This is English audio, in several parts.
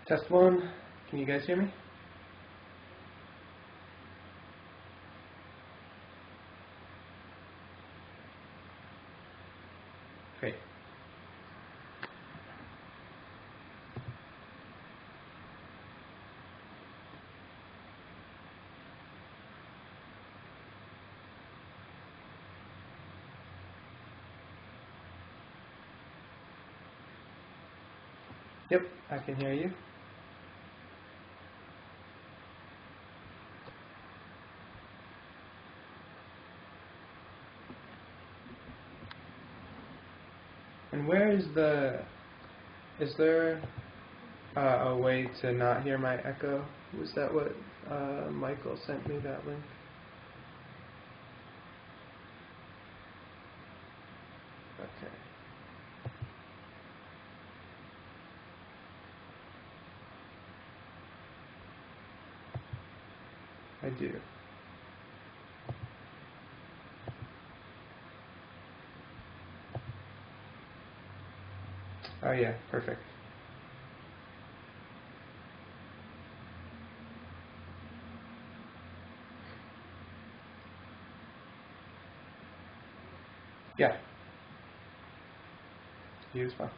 Test one. Can you guys hear me? Great. Yep, I can hear you. And where is there a way to not hear my echo? Was that what Michael sent me that link? Okay. I do. Oh yeah, perfect. Yeah. You as well.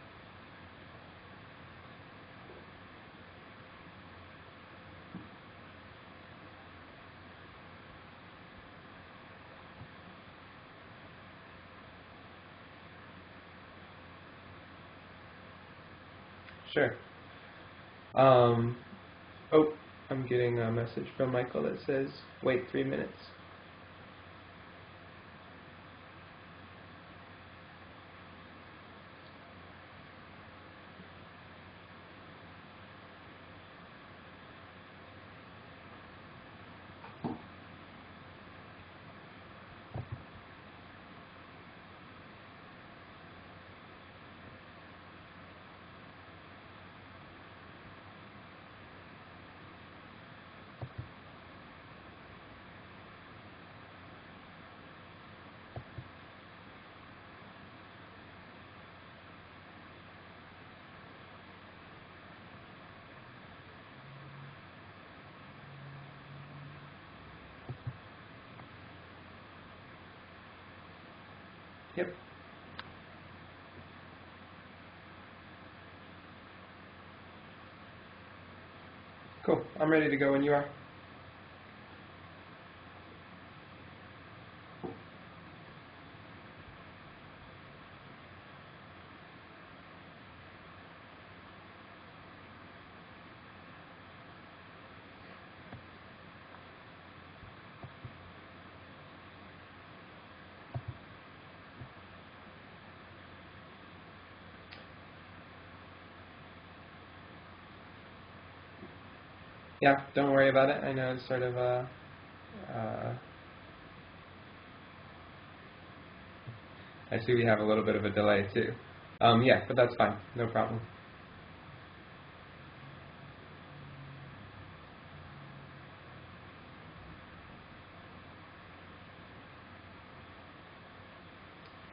Sure. Oh, I'm getting a message from Michael that says, wait 3 minutes. Yep. Cool. I'm ready to go when you are. Yeah, don't worry about it. I know it's sort of I see we have a little bit of a delay too. Yeah, but that's fine. No problem.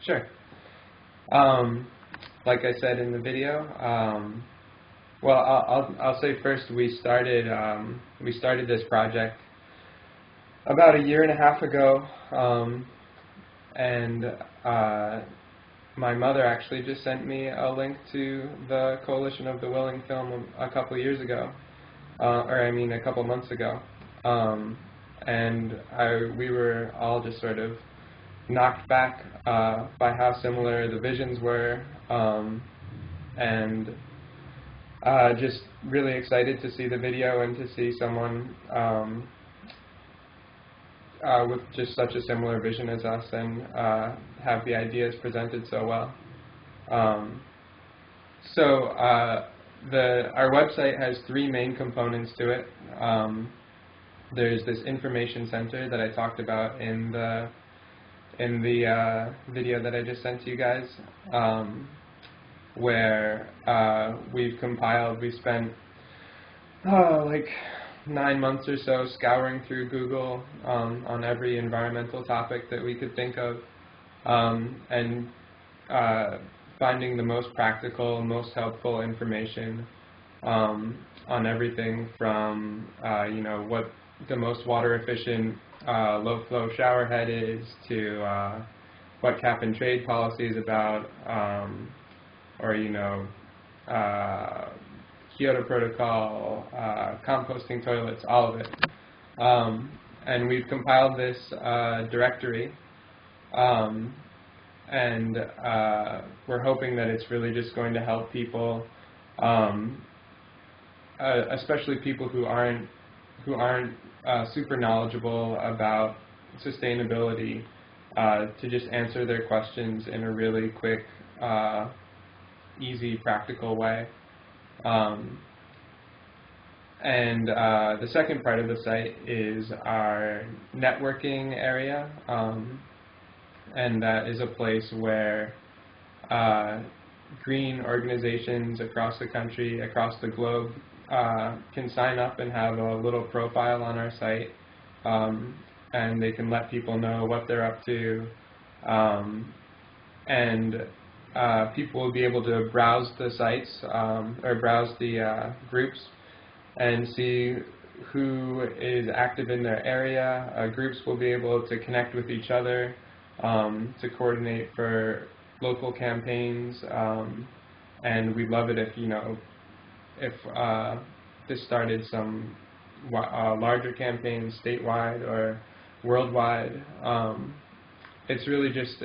Sure. Like I said in the video, well, I'll say first we started this project about 1.5 years ago, and my mother actually just sent me a link to the Coalition of the Willing film a couple years ago, a couple months ago, and we were all just sort of knocked back by how similar the visions were, and just really excited to see the video and to see someone with just such a similar vision as us and have the ideas presented so well. Our website has 3 main components to it. There's this information center that I talked about in the video that I just sent to you guys, where we spent like 9 months or so scouring through Google on every environmental topic that we could think of, and finding the most practical, most helpful information on everything from what the most water efficient low flow shower head is to what cap and trade policy is about, or Kyoto Protocol, composting toilets, all of it. And we've compiled this directory, and we're hoping that it's really just going to help people, especially people who aren't super knowledgeable about sustainability, to just answer their questions in a really quick, easy, practical way. And the second part of the site is our networking area, and that is a place where green organizations across the country, across the globe, can sign up and have a little profile on our site, and they can let people know what they're up to, and people will be able to browse the sites, or browse the groups, and see who is active in their area. Groups will be able to connect with each other, to coordinate for local campaigns, and we'd love it if this started some larger campaigns statewide or worldwide. It's really just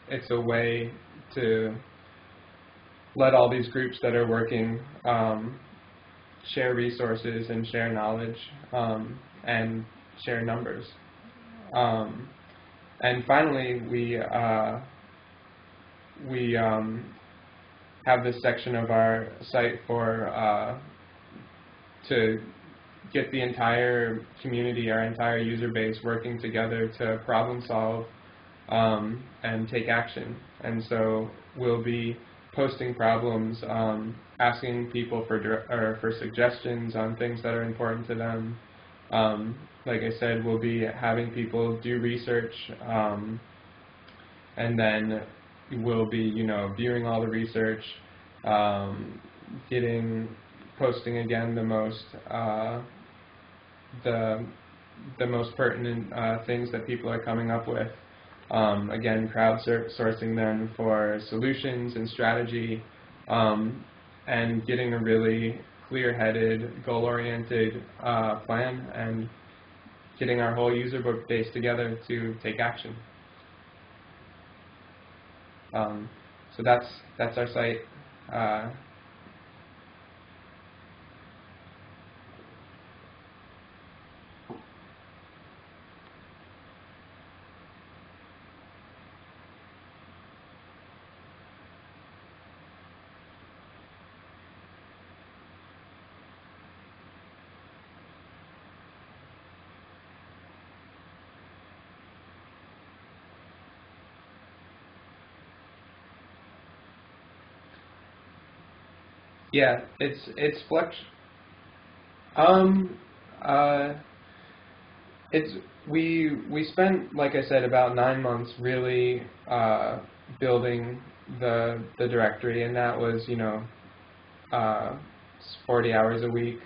it's a way to let all these groups that are working share resources and share knowledge, and share numbers. And finally, we have this section of our site for to get the entire community, our entire user base, working together to problem solve and take action. And so we'll be posting problems, asking people for suggestions on things that are important to them. Like I said, we'll be having people do research, and then we'll be, viewing all the research, posting again the most pertinent things that people are coming up with. Again, crowdsourcing them for solutions and strategy, and getting a really clear-headed, goal-oriented plan, and getting our whole user base together to take action. So that's our site. Yeah, it's we spent, like I said, about 9 months really building the directory, and that was 40 hours a week,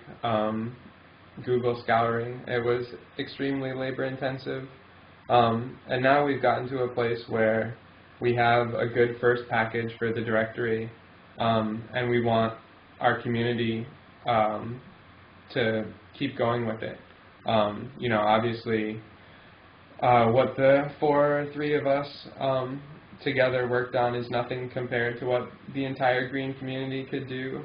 Google scouring. It was extremely labor intensive, and now we've gotten to a place where we have a good first package for the directory, and we want our community to keep going with it. Obviously, what the three of us together worked on is nothing compared to what the entire green community could do.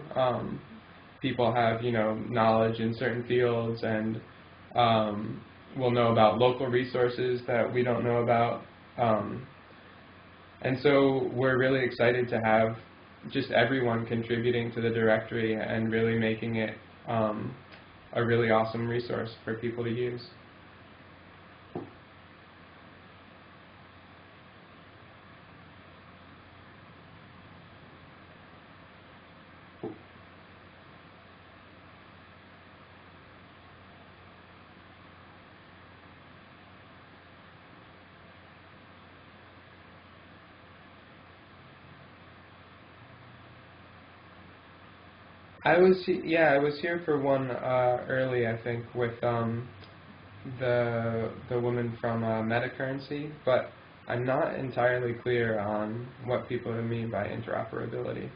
People have, knowledge in certain fields, and will know about local resources that we don't know about. And so we're really excited to have just everyone contributing to the directory and really making it a really awesome resource for people to use. I was here for one early, I think, with the woman from Metacurrency, but I'm not entirely clear on what people mean by interoperability.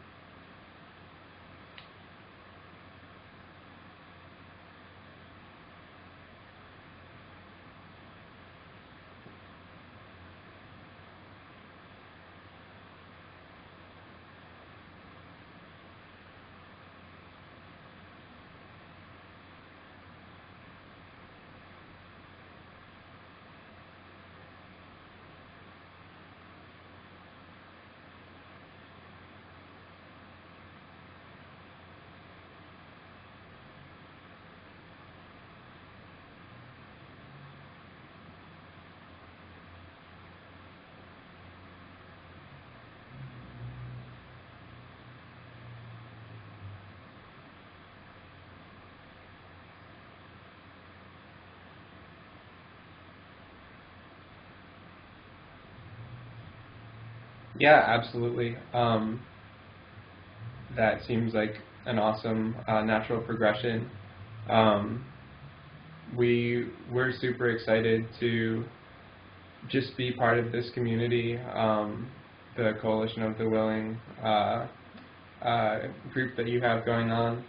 Yeah, absolutely. That seems like an awesome natural progression. Um, we're super excited to just be part of this community, the Coalition of the Willing group that you have going on,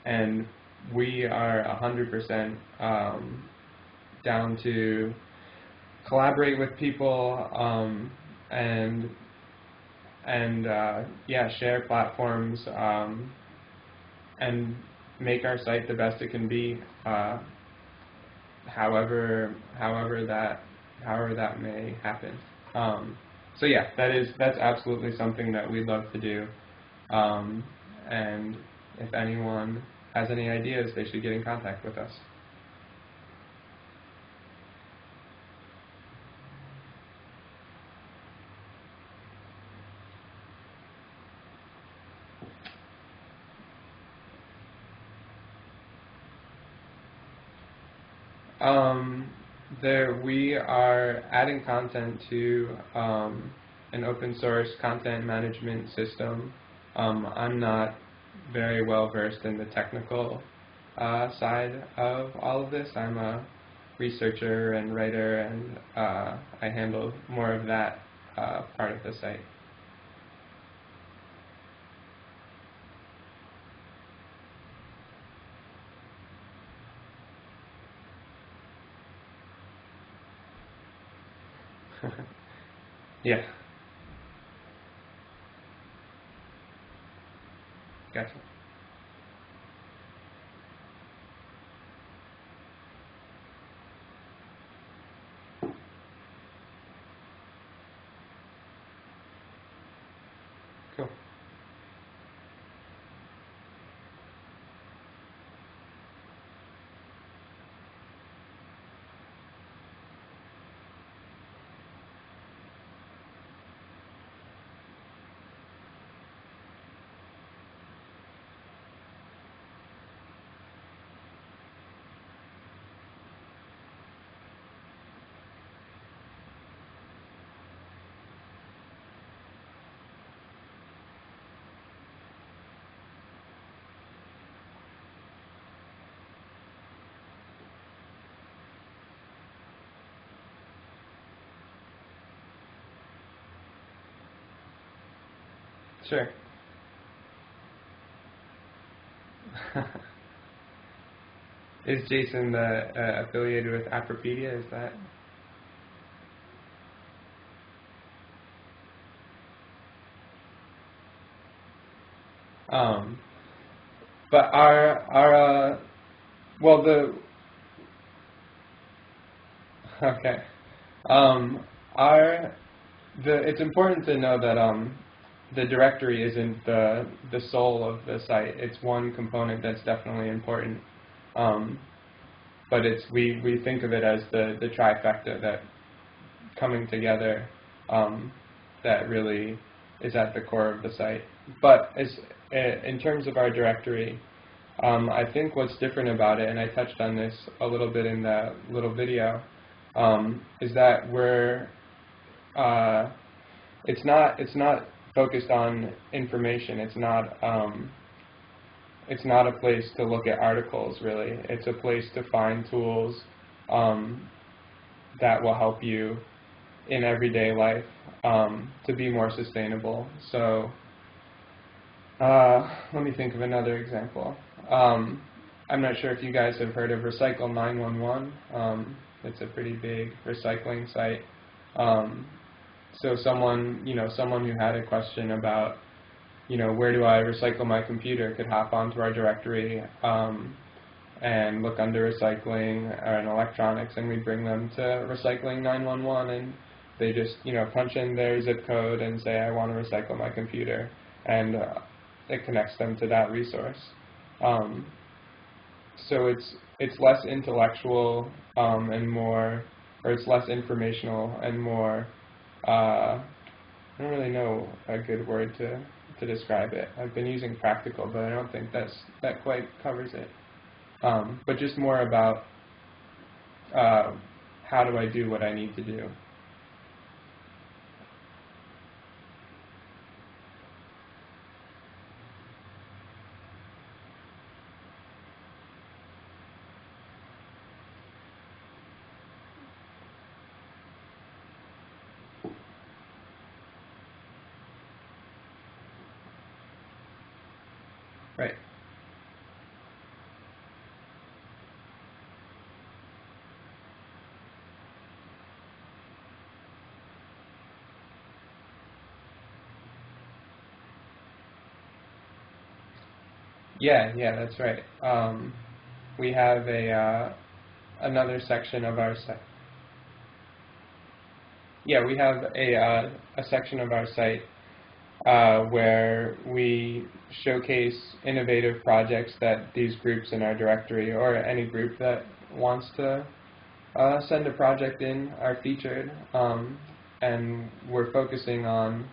and we are 100% down to collaborate with people and yeah, share platforms and make our site the best it can be, however that may happen. So yeah, that's absolutely something that we'd love to do. And if anyone has any ideas, they should get in contact with us. We are adding content to an open source content management system. I'm not very well versed in the technical side of all of this. I'm a researcher and writer, and I handle more of that part of the site. Yeah. Gotcha. Cool. Sure. Is Jason affiliated with Appropedia? Is that? Um, but well, okay. Um, it's important to know that the directory isn't the soul of the site. It's one component that's definitely important. But we think of it as the trifecta that coming together that really is at the core of the site. But in terms of our directory, I think what's different about it, and I touched on this a little bit in that little video, is that it's not focused on information. It's not it's not a place to look at articles, really. It's a place to find tools that will help you in everyday life to be more sustainable. So let me think of another example. I'm not sure if you guys have heard of Recycle 911. It's a pretty big recycling site. So someone who had a question about, where do I recycle my computer could hop onto our directory and look under recycling and electronics, and we bring them to Recycling 911, and they just, punch in their zip code and say, I want to recycle my computer, and it connects them to that resource. So it's less intellectual and more, or it's less informational and more, I don't really know a good word to describe it. I've been using practical, but I don't think that quite covers it. But just more about how do I do what I need to do. Right. Yeah, that's right. We have another section of our site. Yeah, we have a section of our site where we showcase innovative projects that these groups in our directory, or any group that wants to send a project in, are featured. And we're focusing on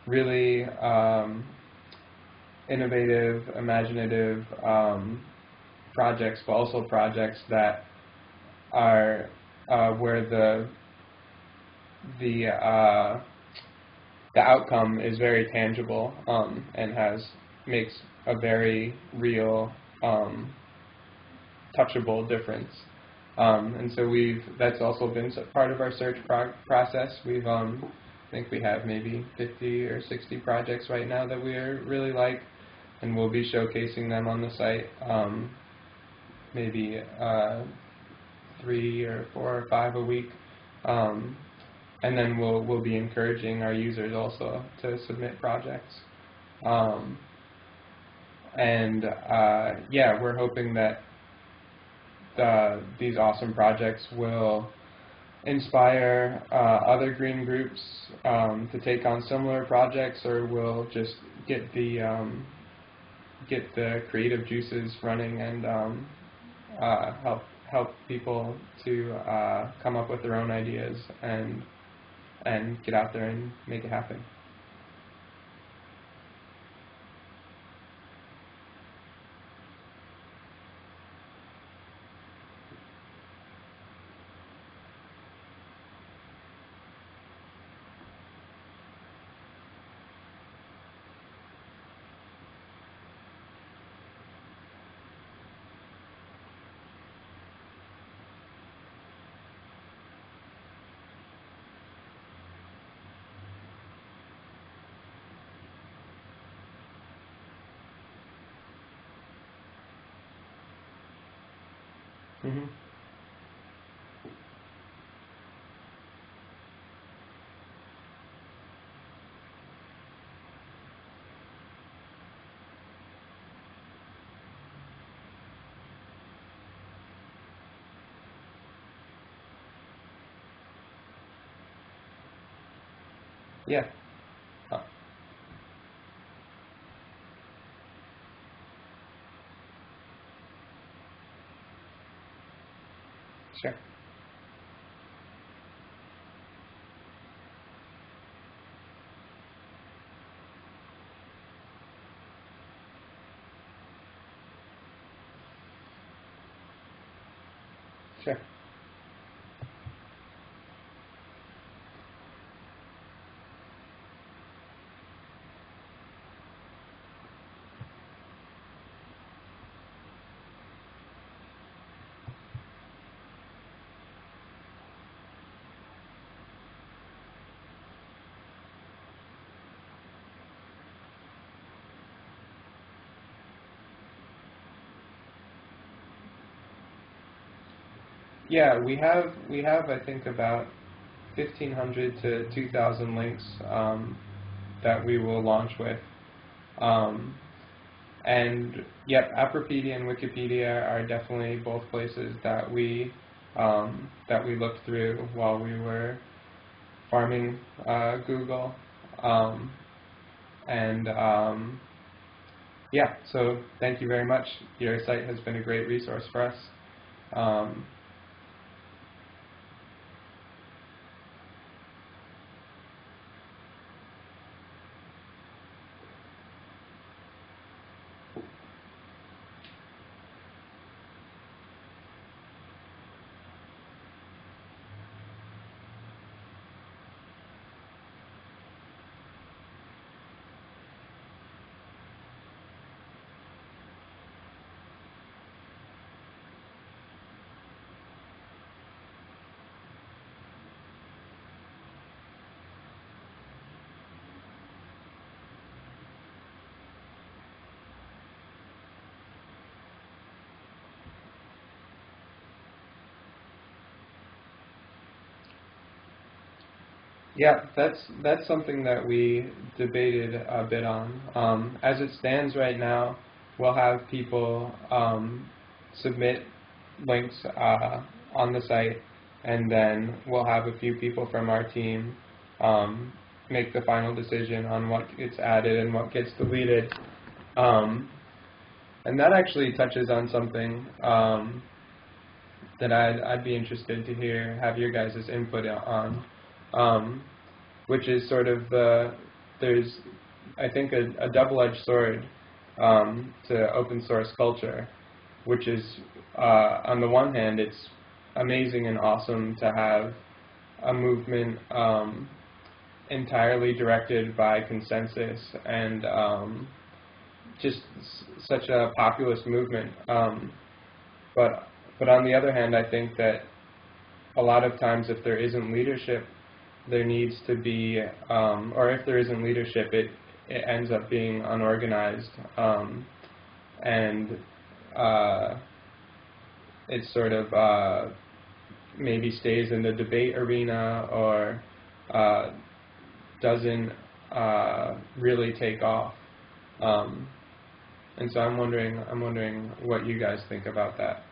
really innovative, imaginative projects, but also projects that are where the outcome is very tangible and makes a very real, touchable difference. And so that's also been part of our search process. We've I think we have maybe 50 or 60 projects right now that we really like, and we'll be showcasing them on the site. Maybe 3 or 4 or 5 a week. And then we'll be encouraging our users also to submit projects. We're hoping that these awesome projects will inspire other green groups to take on similar projects, or will just get the creative juices running and help people to come up with their own ideas and get out there and make it happen. Mm-hmm. Yeah. Sure. Sure. Yeah, we have I think about 1,500 to 2,000 links that we will launch with. Um, and yep, Appropedia and Wikipedia are definitely both places that we looked through while we were farming Google. Um, and yeah, so thank you very much. Your site has been a great resource for us. Um, Yeah, that's something that we debated a bit on. As it stands right now, we'll have people submit links on the site, and then we'll have a few people from our team um, make the final decision on what gets added and what gets deleted. Um, and that actually touches on something that I'd be interested to have your guys' input on. Which is sort of there's I think a double-edged sword to open source culture, which is on the one hand it's amazing and awesome to have a movement entirely directed by consensus and just such a populist movement. But on the other hand, I think that a lot of times if there isn't leadership, there needs to be, or if there isn't leadership, it ends up being unorganized, and it sort of maybe stays in the debate arena or doesn't really take off. And so I'm wondering what you guys think about that.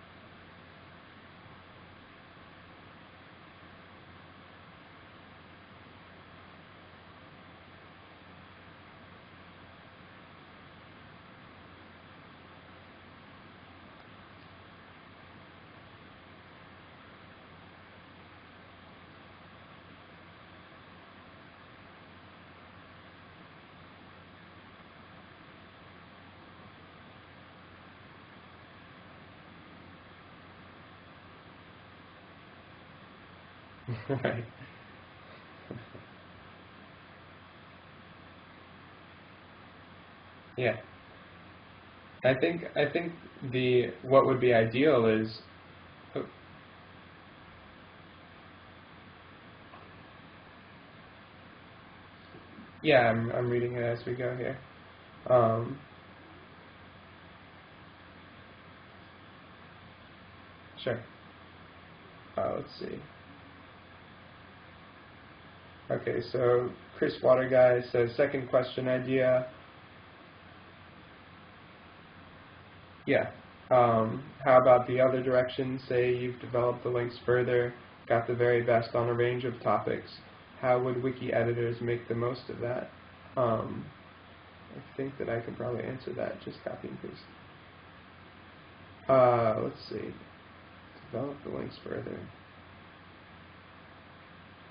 Right. Yeah. I think the what would be ideal is, oh, yeah, I'm reading it as we go here. Um, sure. Let's see. Okay, so Chris Waterguy says second question idea. Yeah. How about the other direction? Say you've developed the links further, got the very best on a range of topics. How would wiki editors make the most of that? I think that I can probably answer that. Just copy and paste. Let's see. Develop the links further.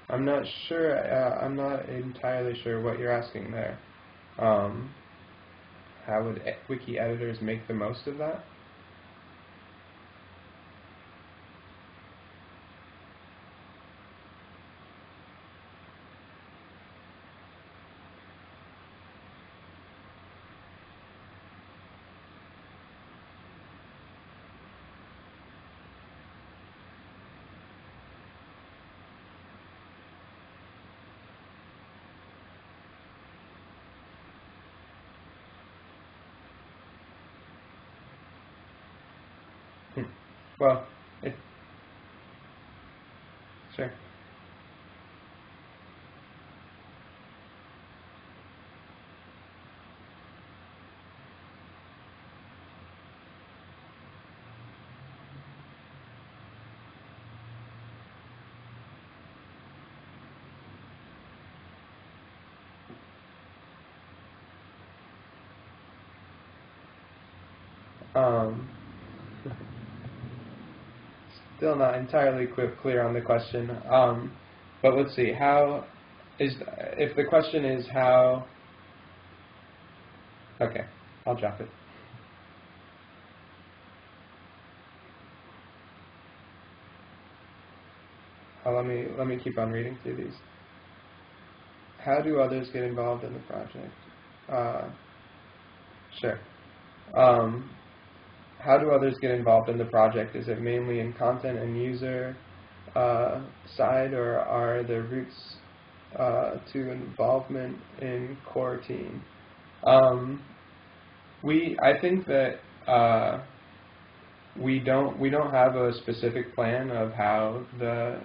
I'm not sure. I'm not entirely sure what you're asking there. How would wiki editors make the most of that? Well, it Sure. Um, Still not entirely clear on the question. But let's see. If the question is how? Okay, I'll drop it. Let me keep on reading through these. How do others get involved in the project? Sure. How do others get involved in the project? Is it mainly in content and user side, or are there roots to involvement in core team? I think that we don't have a specific plan of how the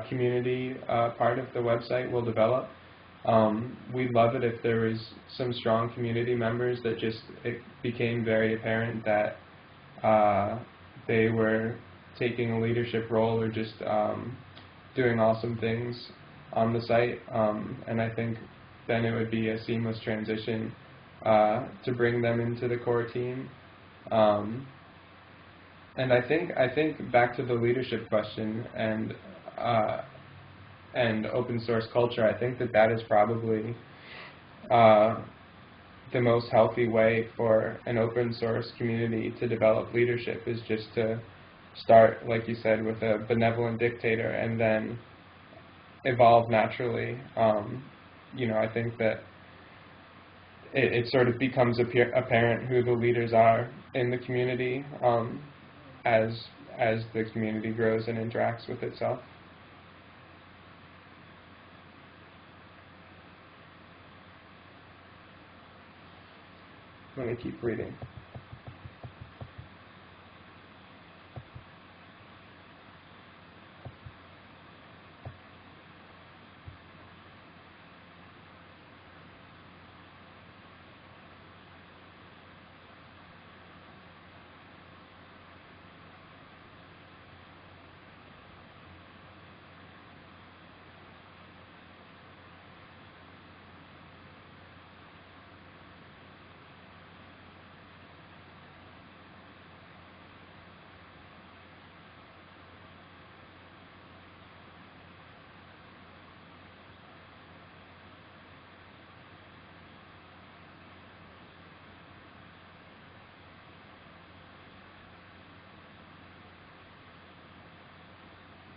community part of the website will develop. We'd love it if there was some strong community members that it became very apparent that they were taking a leadership role or just doing awesome things on the site. And I think then it would be a seamless transition to bring them into the core team. And I think back to the leadership question and open source culture, I think that is probably the most healthy way for an open source community to develop leadership, is just to start, like you said, with a benevolent dictator and then evolve naturally. I think that it sort of becomes apparent who the leaders are in the community as the community grows and interacts with itself. Let me keep reading.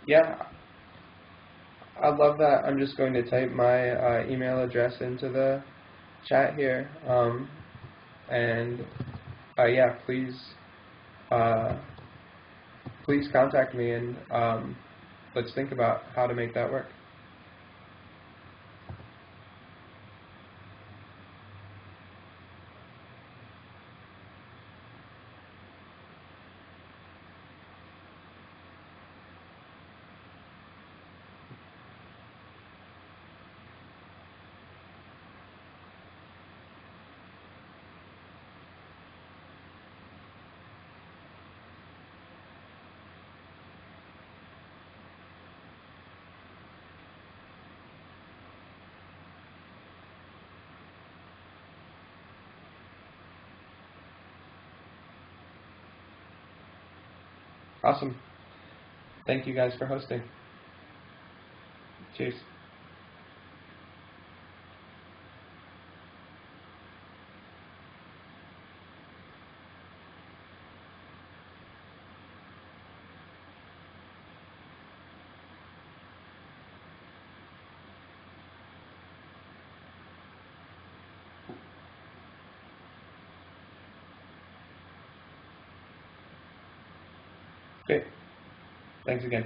Yeah, I love that. I'm just going to type my email address into the chat here, and yeah, please contact me, and let's think about how to make that work. Awesome. Thank you guys for hosting. Cheers. Great. Thanks again.